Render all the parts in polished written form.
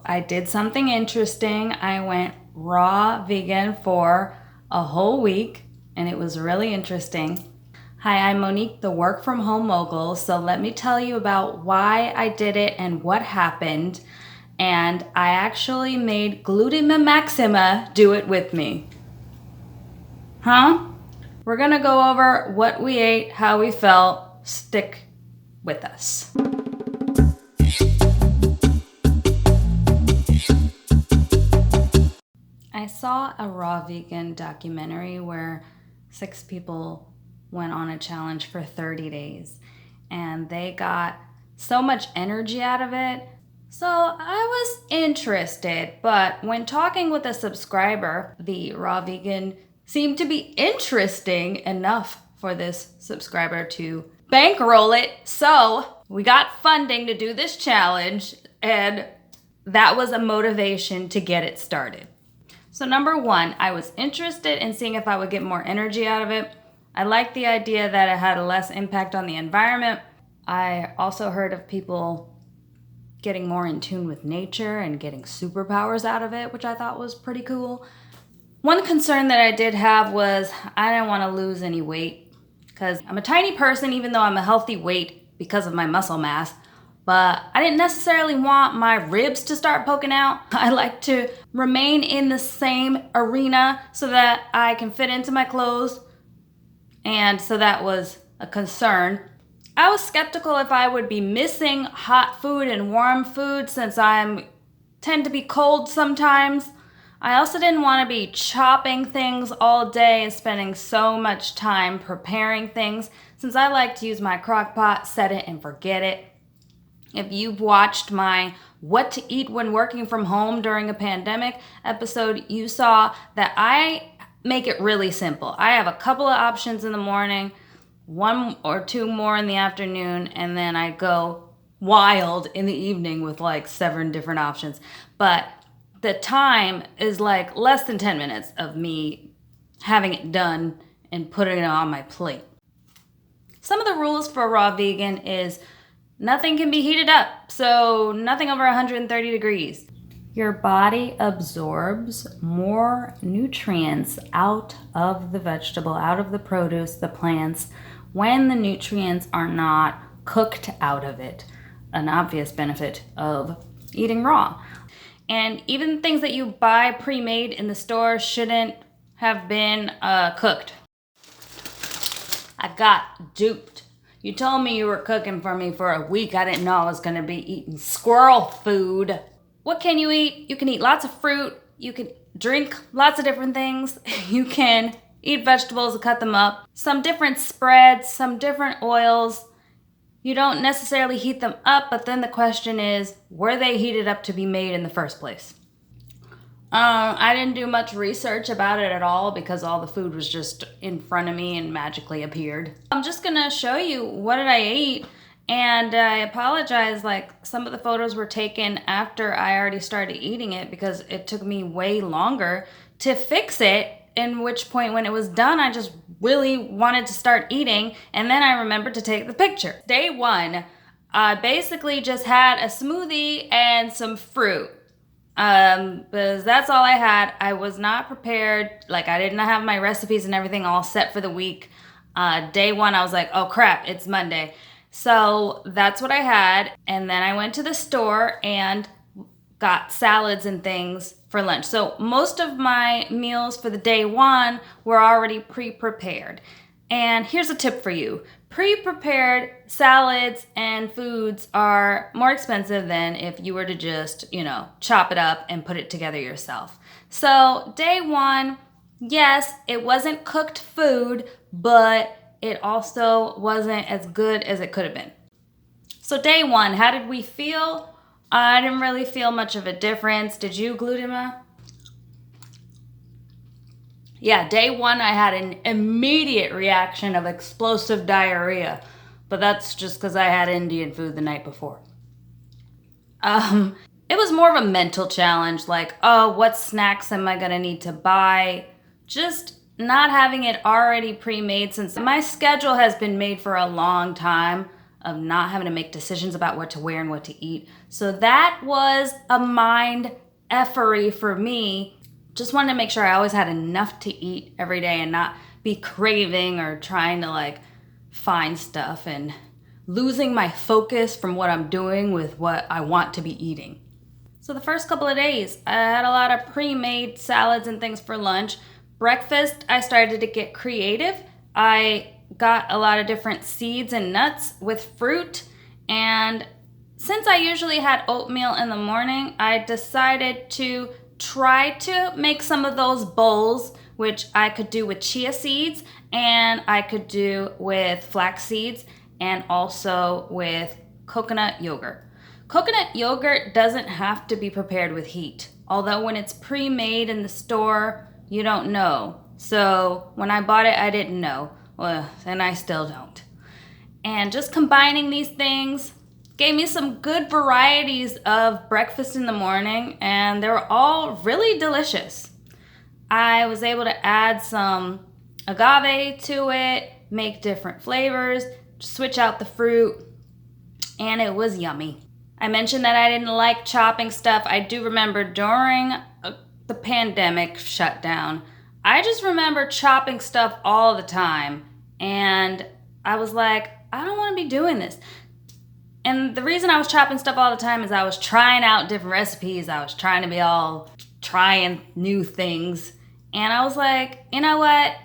I did something interesting. I went raw vegan for a whole week, and it was really interesting. Hi, I'm Monique, the work from home mogul. So let me tell you about why I did it and what happened. And I actually made Glutima Maxima do it with me. Huh? We're gonna go over what we ate, how we felt. Stick with us. I saw a raw vegan documentary where 6 people went on a challenge for 30 days and they got so much energy out of it. So I was interested, but when talking with a subscriber, the raw vegan seemed to be interesting enough for this subscriber to bankroll it. So we got funding to do this challenge, and that was a motivation to get it started. So number one, I was interested in seeing if I would get more energy out of it. I liked the idea that it had a less impact on the environment. I also heard of people getting more in tune with nature and getting superpowers out of it, which I thought was pretty cool. One concern that I did have was I didn't want to lose any weight because I'm a tiny person, even though I'm a healthy weight because of my muscle mass. But I didn't necessarily want my ribs to start poking out. I like to remain in the same arena so that I can fit into my clothes. And so that was a concern. I was skeptical if I would be missing hot food and warm food since I tend to be cold sometimes. I also didn't want to be chopping things all day and spending so much time preparing things since I like to use my crock pot, set it and forget it. If you've watched my What to Eat When Working From Home During a Pandemic episode, you saw that I make it really simple. I have a couple of options in the morning, 1 or 2 more in the afternoon, and then I go wild in the evening with like 7 different options. But the time is like less than 10 minutes of me having it done and putting it on my plate. Some of the rules for raw vegan is nothing can be heated up, so nothing over 130 degrees. Your body absorbs more nutrients out of the vegetable, out of the produce, the plants, when the nutrients are not cooked out of it. An obvious benefit of eating raw. And even things that you buy pre-made in the store shouldn't have been cooked. I got duped. You told me you were cooking for me for a week. I didn't know I was going to be eating squirrel food. What can you eat? You can eat lots of fruit. You can drink lots of different things. You can eat vegetables and cut them up. Some different spreads, some different oils. You don't necessarily heat them up, but then the question is, were they heated up to be made in the first place? I didn't do much research about it at all because all the food was just in front of me and magically appeared. I'm just gonna show you what did I eat, and I apologize, like some of the photos were taken after I already started eating it because it took me way longer to fix it, in which point when it was done, I just really wanted to start eating, and then I remembered to take the picture. Day 1, I basically just had a smoothie and some fruit. Because that's all I had. I was not prepared. Like I didn't have my recipes and everything all set for the week. Day 1, I was like, oh crap, it's Monday. So that's what I had. And then I went to the store and got salads and things for lunch. So most of my meals for the day 1 were already pre-prepared. And here's a tip for you. Pre-prepared salads and foods are more expensive than if you were to just, chop it up and put it together yourself. So day 1, yes, it wasn't cooked food, but it also wasn't as good as it could have been. So day 1, how did we feel? I didn't really feel much of a difference. Did you, Glutima? Yeah, day 1, I had an immediate reaction of explosive diarrhea, but that's just because I had Indian food the night before. It was more of a mental challenge, like, oh, what snacks am I gonna need to buy? Just not having it already pre-made since my schedule has been made for a long time of not having to make decisions about what to wear and what to eat. So that was a mind effery for me. Just wanted to make sure I always had enough to eat every day and not be craving or trying to like find stuff and losing my focus from what I'm doing with what I want to be eating. So the first couple of days, I had a lot of pre-made salads and things for lunch. Breakfast, I started to get creative. I got a lot of different seeds and nuts with fruit. And since I usually had oatmeal in the morning, I decided to try to make some of those bowls, which I could do with chia seeds and I could do with flax seeds and also with coconut yogurt. Coconut yogurt doesn't have to be prepared with heat, although when it's pre-made in the store, you don't know. So when I bought it, I didn't know. Well, and I still don't. And just combining these things gave me some good varieties of breakfast in the morning, and they were all really delicious. I was able to add some agave to it, make different flavors, switch out the fruit, and it was yummy. I mentioned that I didn't like chopping stuff. I do remember during the pandemic shutdown, I just remember chopping stuff all the time. And I was like, I don't want to be doing this. And the reason I was chopping stuff all the time is I was trying out different recipes. I was trying to be all trying new things. And I was like, you know what?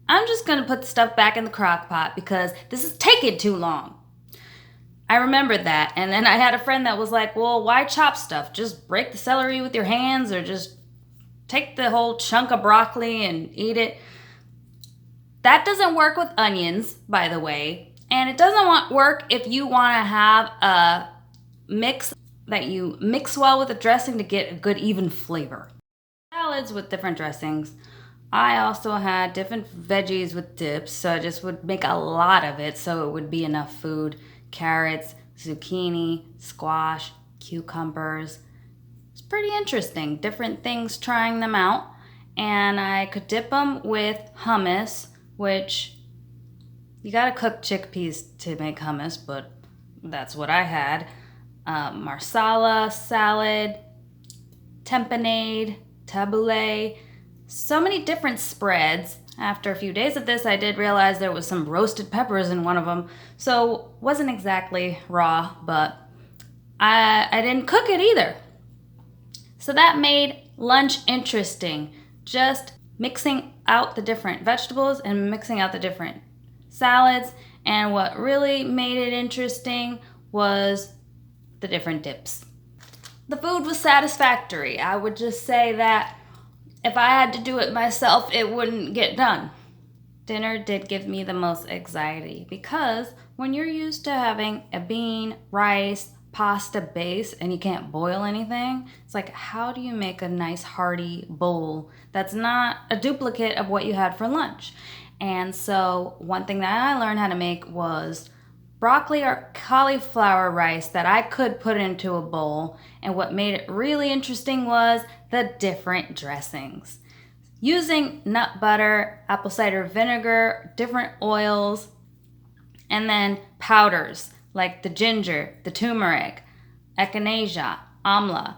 I'm just going to put the stuff back in the crock pot because this is taking too long. I remembered that. And then I had a friend that was like, well, why chop stuff? Just break the celery with your hands or just take the whole chunk of broccoli and eat it. That doesn't work with onions, by the way. And it doesn't work if you want to have a mix that you mix well with the dressing to get a good even flavor. Salads with different dressings. I also had different veggies with dips, so I just would make a lot of it so it would be enough food. Carrots, zucchini, squash, cucumbers. It's pretty interesting. Different things, trying them out. And I could dip them with hummus, which you gotta cook chickpeas to make hummus, but that's what I had. Marsala, salad, tempanade, tabbouleh, so many different spreads. After a few days of this, I did realize there was some roasted peppers in one of them, so wasn't exactly raw, but I didn't cook it either. So that made lunch interesting, just mixing out the different vegetables and mixing out the different salads. And what really made it interesting was the different dips. The food was satisfactory. I would just say that if I had to do it myself, it wouldn't get done. Dinner did give me the most anxiety because when you're used to having a bean, rice, pasta base and you can't boil anything, it's like, how do you make a nice hearty bowl that's not a duplicate of what you had for lunch? And so one thing that I learned how to make was broccoli or cauliflower rice that I could put into a bowl. And what made it really interesting was the different dressings. Using nut butter, apple cider vinegar, different oils, and then powders like the ginger, the turmeric, echinacea, amla.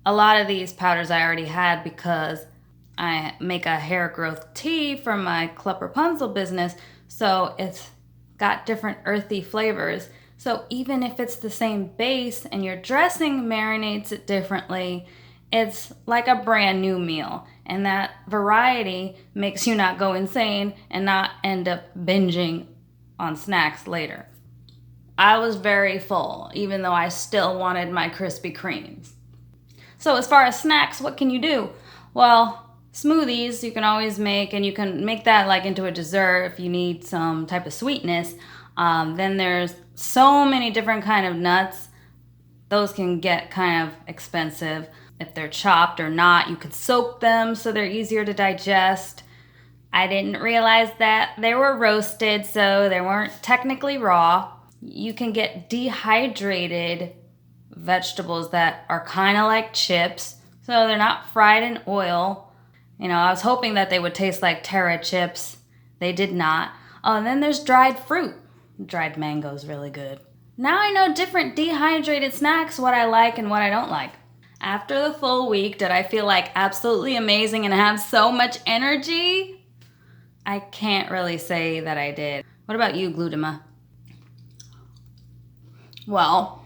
A lot of these powders I already had because I make a hair growth tea for my Club Rapunzel business, so it's got different earthy flavors. So even if it's the same base and your dressing marinates it differently, it's like a brand new meal. And that variety makes you not go insane and not end up binging on snacks later. I was very full, even though I still wanted my Krispy Kremes. So as far as snacks, what can you do? Well, smoothies you can always make, and you can make that like into a dessert if you need some type of sweetness. Then there's so many different kind of nuts. Those can get kind of expensive. If they're chopped or not, you could soak them so they're easier to digest. I didn't realize that they were roasted, so they weren't technically raw. You can get dehydrated vegetables that are kind of like chips, so they're not fried in oil. You know, I was hoping that they would taste like Terra chips. They did not. Oh, and then there's dried fruit. Dried mango is really good. Now I know different dehydrated snacks, what I like and what I don't like. After the full week, did I feel like absolutely amazing and have so much energy? I can't really say that I did. What about you, Glutima? Well,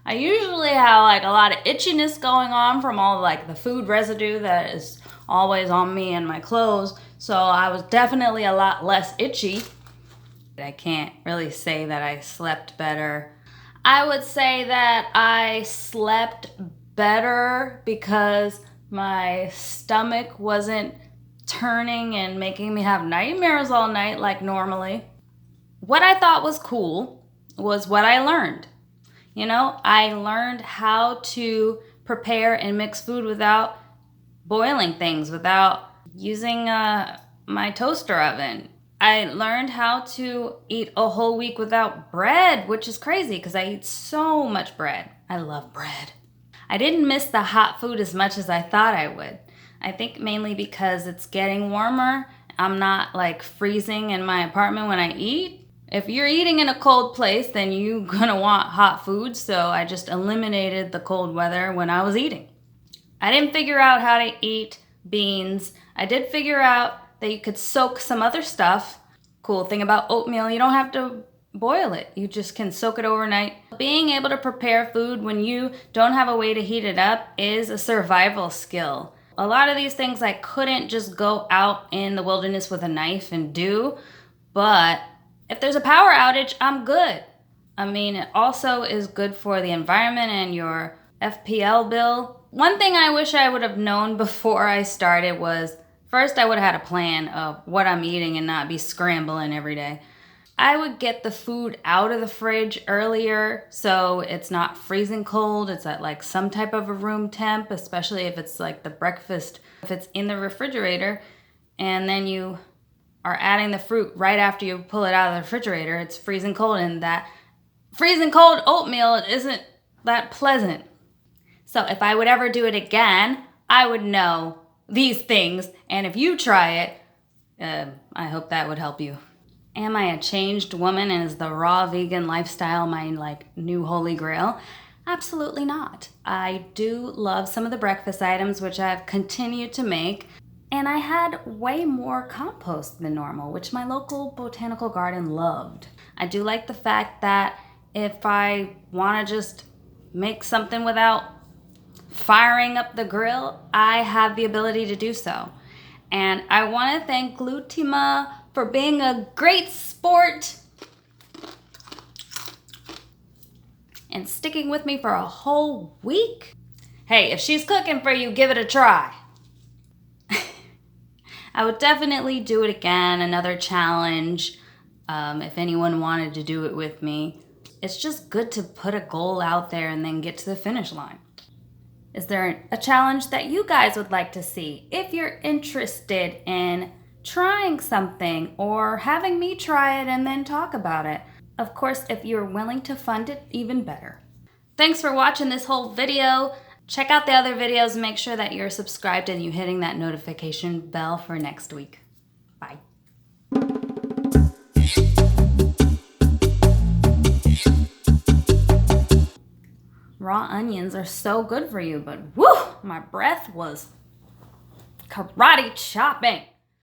I usually have like a lot of itchiness going on from all like the food residue that is always on me and my clothes. So I was definitely a lot less itchy. I can't really say that I slept better. I would say that I slept better because my stomach wasn't turning and making me have nightmares all night like normally. What I thought was cool was what I learned. You know, I learned how to prepare and mix food without boiling things, without using my toaster oven. I learned how to eat a whole week without bread, which is crazy because I eat so much bread. I love bread. I didn't miss the hot food as much as I thought I would. I think mainly because it's getting warmer. I'm not like freezing in my apartment when I eat. If you're eating in a cold place, then you're gonna want hot food, so I just eliminated the cold weather when I was eating. I didn't figure out how to eat beans. I did figure out that you could soak some other stuff. Cool thing about oatmeal, you don't have to boil it. You just can soak it overnight. Being able to prepare food when you don't have a way to heat it up is a survival skill. A lot of these things I couldn't just go out in the wilderness with a knife and do, but if there's a power outage, I'm good. I mean, it also is good for the environment and your FPL bill. One thing I wish I would have known before I started was, first, I would have had a plan of what I'm eating and not be scrambling every day. I would get the food out of the fridge earlier so it's not freezing cold. It's at like some type of a room temp, especially if it's like the breakfast, if it's in the refrigerator, and then you are adding the fruit right after you pull it out of the refrigerator. It's freezing cold, and that freezing cold oatmeal isn't that pleasant. So if I would ever do it again, I would know these things, and if you try it, I hope that would help you. Am I a changed woman, and is the raw vegan lifestyle my like new holy grail? Absolutely not. I do love some of the breakfast items, which I've continued to make, and I had way more compost than normal, which my local botanical garden loved. I do like the fact that if I want to just make something without firing up the grill, I have the ability to do so. And I want to thank Glutima for being a great sport and sticking with me for a whole week. Hey, if she's cooking for you, give it a try. I would definitely do it again, another challenge, if anyone wanted to do it with me. It's just good to put a goal out there and then get to the finish line. Is there a challenge that you guys would like to see? If you're interested in trying something or having me try it and then talk about it. Of course, if you're willing to fund it, even better. Thanks for watching this whole video. Check out the other videos and make sure that you're subscribed and you're hitting that notification bell for next week. Bye. Raw onions are so good for you, but whew, my breath was karate chopping.